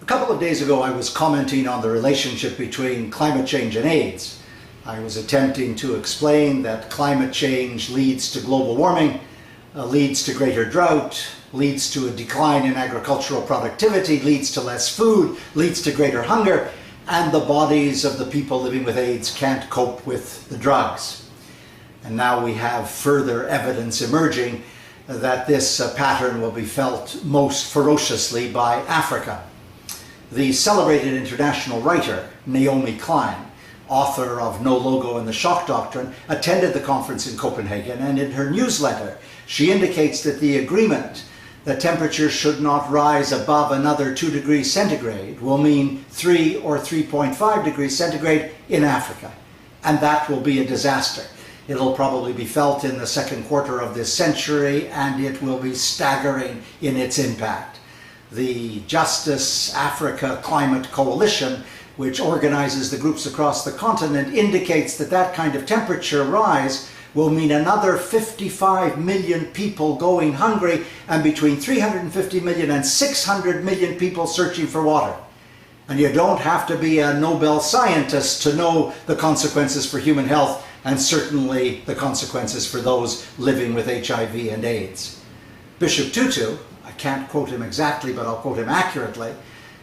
A couple of days ago I was commenting on the relationship between climate change and AIDS. I was attempting to explain that climate change leads to global warming, leads to greater drought, leads to a decline in agricultural productivity, leads to less food, leads to greater hunger, and the bodies of the people living with AIDS can't cope with the drugs. And now we have further evidence emerging that this pattern will be felt most ferociously by Africa. The celebrated international writer Naomi Klein, author of No Logo and the Shock Doctrine, attended the conference in Copenhagen, and in her newsletter she indicates that the agreement that temperatures should not rise above another 2 degrees centigrade will mean 3 or 3.5 degrees centigrade in Africa, and that will be a disaster. It'll probably be felt in the second quarter of this century, and it will be staggering in its impact. The Justice Africa Climate Coalition, which organizes the groups across the continent, indicates that that kind of temperature rise will mean another 55 million people going hungry and between 350 million and 600 million people searching for water. And you don't have to be a Nobel scientist to know the consequences for human health, and certainly the consequences for those living with HIV and AIDS. Bishop Tutu, I can't quote him exactly, but I'll quote him accurately,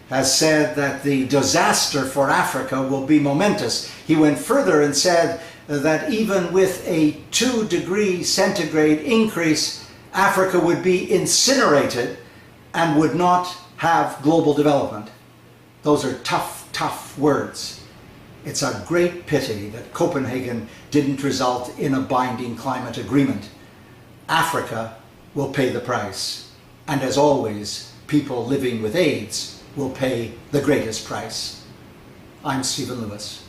has said that the disaster for Africa will be momentous. He went further and said that even with a 2 degree centigrade increase, Africa would be incinerated and would not have global development. Those are tough, tough words. It's a great pity that Copenhagen didn't result in a binding climate agreement. Africa will pay the price. And as always, people living with AIDS will pay the greatest price. I'm Stephen Lewis.